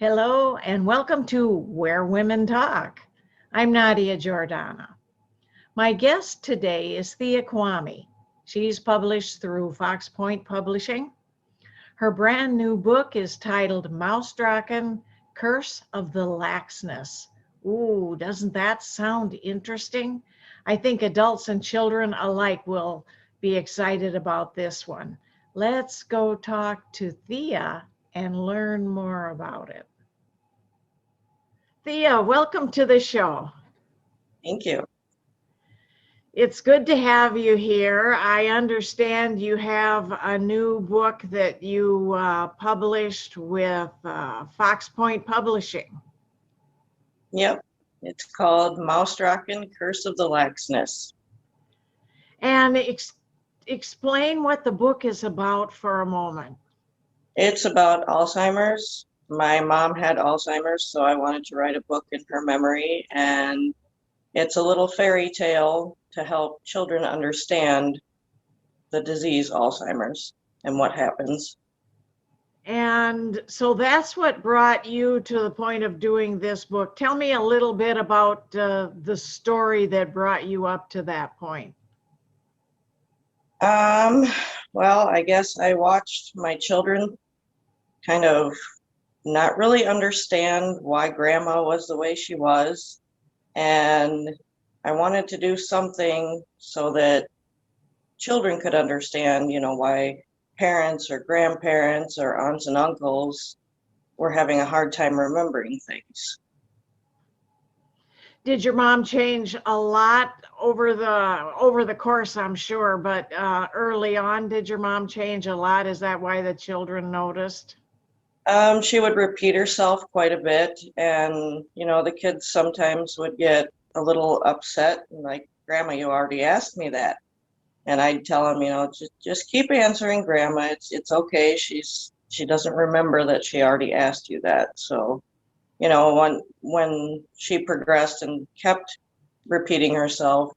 Hello and welcome to Where Women Talk. I'm Nadia Giordana. My guest today is Thea Kvamme. She's published through Fox Point Publishing. Her brand new book is titled Mausdrachen, Curse of the Laxness. Ooh, doesn't that sound interesting? I think adults and children alike will be excited about this one. Let's go talk to Thea and learn more about it. Thea, welcome to the show. Thank you. It's good to have you here. I understand you have a new book that you published with Fox Point Publishing. Yep. It's called Mausdrachen, Curse of the Laxness. And explain what the book is about for a moment. It's about Alzheimer's. My mom had Alzheimer's, so I wanted to write a book in her memory. And it's a little fairy tale to help children understand the disease Alzheimer's and what happens. And so that's what brought you to the point of doing this book. Tell me a little bit about the story that brought you up to that point. Well, I guess I watched my children kind of not really understand why grandma was the way she was. And I wanted to do something so that children could understand, why parents or grandparents or aunts and uncles were having a hard time remembering things. Did your mom change a lot over the course, I'm sure, but early on, did your mom change a lot? Is that why the children noticed? She would repeat herself quite a bit, and the kids sometimes would get a little upset, like, Grandma, you already asked me that. And I'd tell them, just keep answering, Grandma. It's okay. She doesn't remember that she already asked you that. So, when she progressed and kept repeating herself,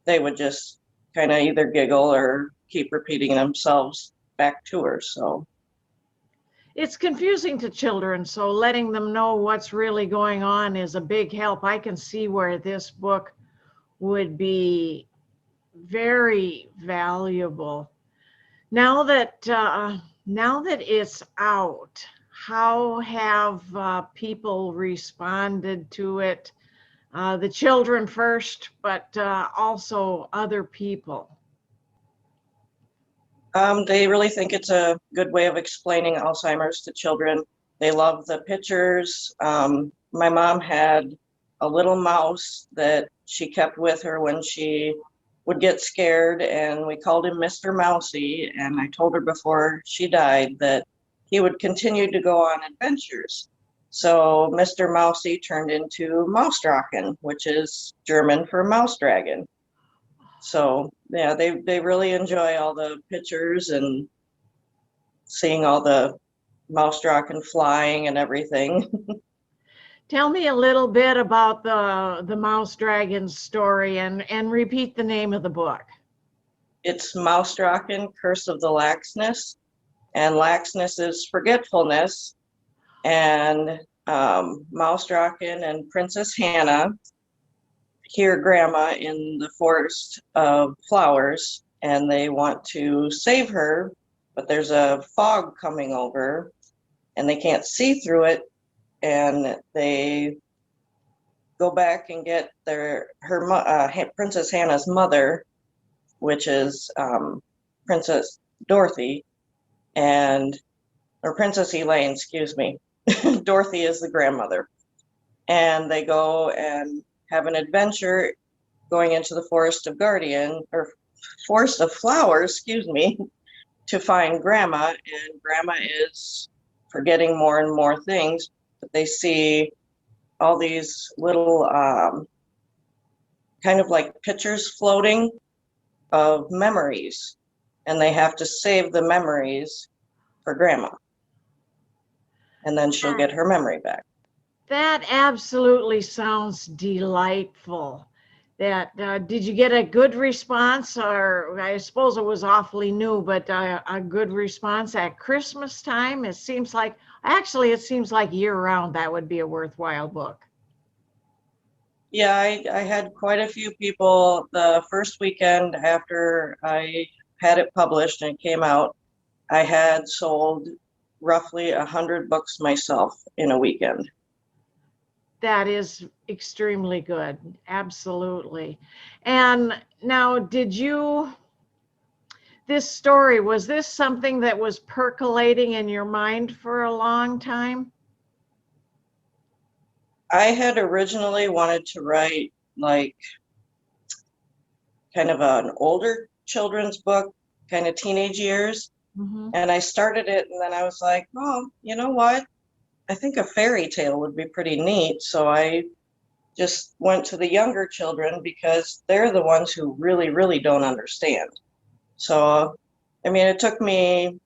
they would just kind of either giggle or keep repeating themselves back to her. So it's confusing to children, so letting them know what's really going on is a big help. I can see where this book would be very valuable. Now that it's out, how have people responded to it? The children first, but also other people. They really think it's a good way of explaining Alzheimer's to children. They love the pictures. My mom had a little mouse that she kept with her when she would get scared, and we called him Mr. Mousy. And I told her before she died that he would continue to go on adventures. So Mr. Mousy turned into Mausdrachen, which is German for mouse dragon. So yeah, they really enjoy all the pictures and seeing all the Mausdrachen flying and everything. Tell me a little bit about the Mausdrachen story and repeat the name of the book. It's Mausdrachen, Curse of the Laxness, and laxness is forgetfulness. And Mausdrachen and Princess Hannah hear Grandma in the forest of flowers, and they want to save her, but there's a fog coming over and they can't see through it, and they go back and get Princess Hannah's mother, which is Princess Dorothy, or Princess Elaine, excuse me. Dorothy is the grandmother. And they go and have an adventure going into the Forest of Flowers, excuse me, to find Grandma. And Grandma is forgetting more and more things, but they see all these little kind of like pictures floating of memories, and they have to save the memories for Grandma, and then she'll get her memory back. That absolutely sounds delightful. That did you get a good response, or I suppose it was awfully new, but a good response at Christmas time? It seems like, actually, it seems like year round that would be a worthwhile book. Yeah, I had quite a few people the first weekend after I had it published and it came out. I had sold roughly 100 books myself in a weekend. That is extremely good. Absolutely. And now, this story, was this something that was percolating in your mind for a long time? I had originally wanted to write like kind of an older children's book, kind of teenage years. Mhm. And I started it and then I was like, oh, you know what? I think a fairy tale would be pretty neat. So I just went to the younger children because they're the ones who really, really don't understand. So, I mean, it took me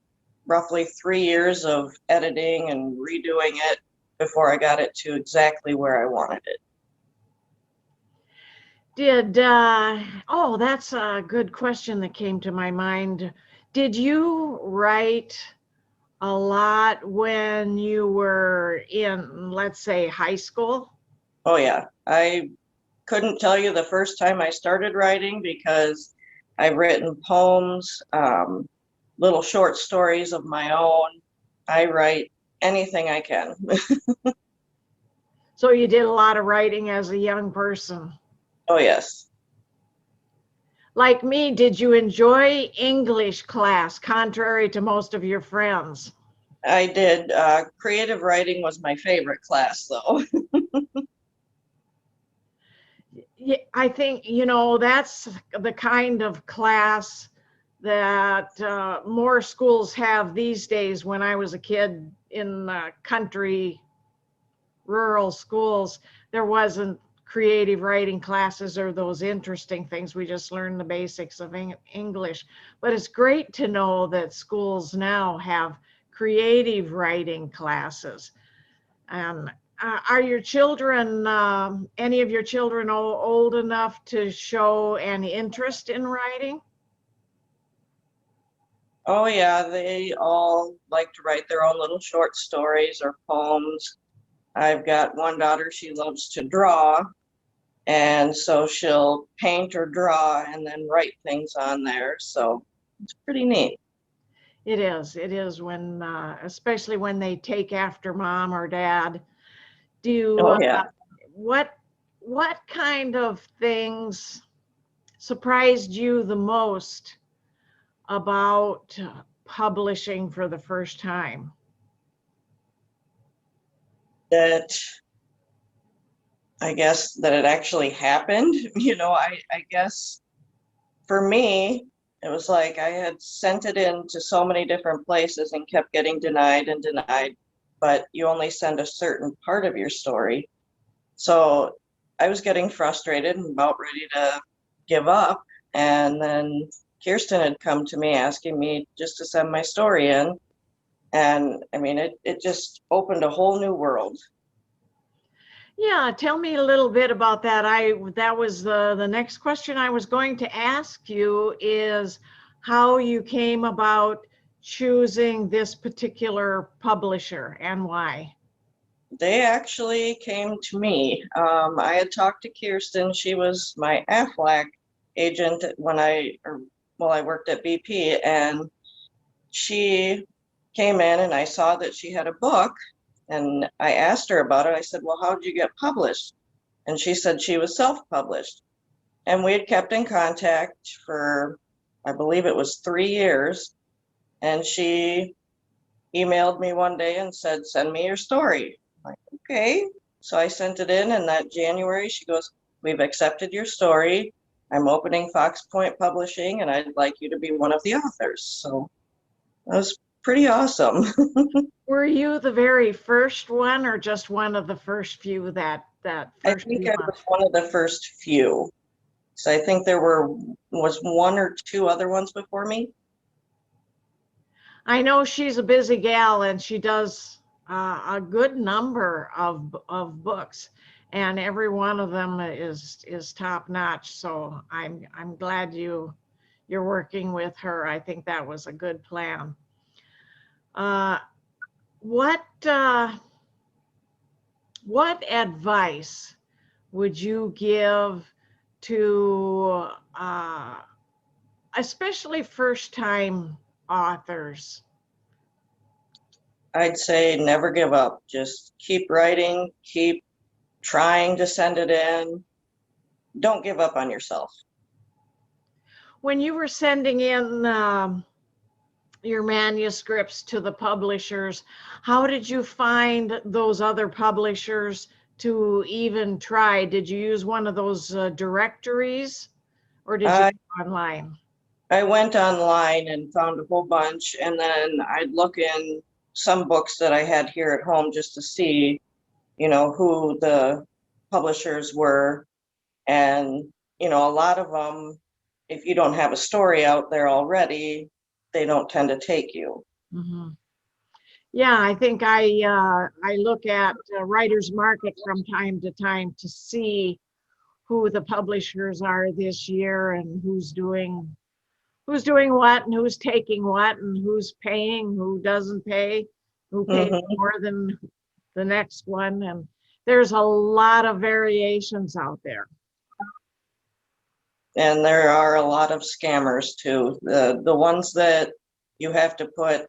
roughly 3 years of editing and redoing it before I got it to exactly where I wanted it. Oh, that's a good question that came to my mind. Did you write a lot when you were in, let's say, high school? Oh, yeah. I couldn't tell you the first time I started writing because I've written poems, little short stories of my own. I write anything I can. So you did a lot of writing as a young person. Oh, yes. Like me, did you enjoy English class, contrary to most of your friends? I did. Creative writing was my favorite class, though. Yeah, I think, that's the kind of class that more schools have these days. When I was a kid in country, rural schools, there wasn't creative writing classes or those interesting things. We just learned the basics of English. But it's great to know that schools now have creative writing classes. Um, are your children, any of your children old enough to show an interest in writing? Oh, yeah, they all like to write their own little short stories or poems. I've got one daughter, she loves to draw, and so she'll paint or draw and then write things on there. So it's pretty neat. It is. It is when, especially when they take after mom or dad. Do Oh, yeah. what what kind of things surprised you the most about publishing for the first time? That I guess that it actually happened. I guess for me, it was like I had sent it in to so many different places and kept getting denied and denied, but you only send a certain part of your story. So I was getting frustrated and about ready to give up. And then Kirsten had come to me asking me just to send my story in. And I mean, it just opened a whole new world. Yeah, tell me a little bit about that. That was the next question I was going to ask you, is how you came about choosing this particular publisher and why. They actually came to me. I had talked to Kirsten. She was my Aflac agent while I worked at BP, and she came in and I saw that she had a book, and I asked her about it. I said, "Well, how did you get published?" And she said she was self-published. And we had kept in contact for, I believe it was 3 years. And she emailed me one day and said, "Send me your story." I'm like, okay. So I sent it in, and that January she goes, "We've accepted your story. I'm opening Fox Point Publishing, and I'd like you to be one of the authors." So that was pretty awesome. Were you the very first one or just one of the first few that I first think few I was months? one of the first few. So I think was one or two other ones before me. I know she's a busy gal and she does a good number of books. and every one of them is top notch. So I'm glad you're working with her. I think that was a good plan. Uh, what what advice would you give to especially first time authors? I'd say never give up. Just keep writing, keep trying to send it in. Don't give up on yourself. When you were sending in your manuscripts to the publishers, how did you find those other publishers to even try? Did you use one of those directories, or did you I go online? I went online and found a whole bunch, and then I'd look in some books that I had here at home just to see, who the publishers were. And, a lot of them, if you don't have a story out there already, they don't tend to take you. Mhm. Yeah, I think I look at Writers Market from time to time to see who the publishers are this year and who's doing what and who's taking what and who's paying, who doesn't pay, who pays Hmm. more than the next one. And there's a lot of variations out there. And there are a lot of scammers too. The ones that you have to put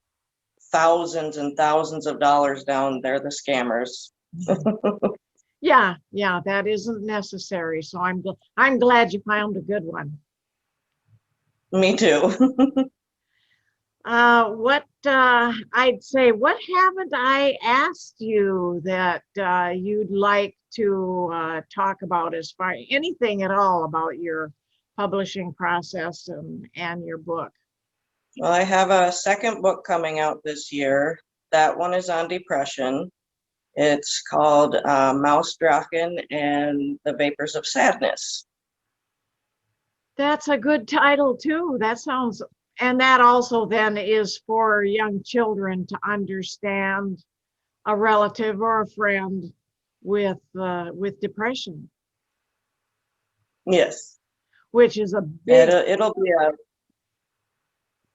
thousands and thousands of dollars down, they're the scammers. Yeah, yeah, that isn't necessary. So I'm glad you found a good one. Me too. What I'd say, what haven't I asked you that you'd like to talk about as far anything at all about your publishing process and your book? Well, I have a second book coming out this year. That one is on depression. It's called Mausdrachen and the Vapors of Sadness. That's a good title too. And that also then is for young children to understand a relative or a friend with depression, Yes. which is a big.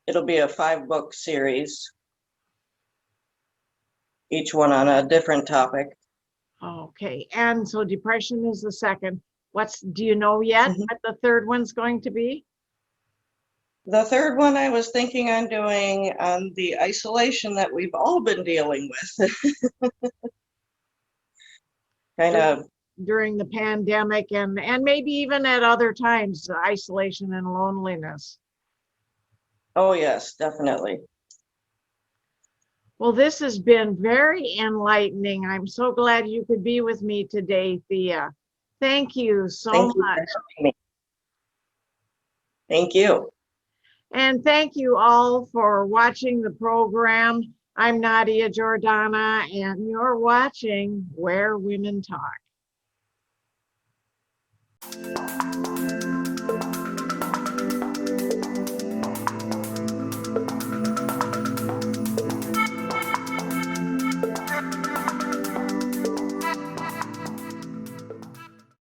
It'll be a 5-book series, each one on a different topic. Okay, and so depression is the second. Do you know yet Mhm. what the third one's going to be? The third one I was thinking on doing on the isolation that we've all been dealing with. Kind Dur- of, During the pandemic and maybe even at other times, isolation and loneliness. oh yes, definitely. Well, this has been very enlightening. I'm so glad you could be with me today, Thea. Thank you so Thank you for much. having me. Thank you. And thank you all for watching the program. I'm Nadia Giordana, and you're watching Where Women Talk.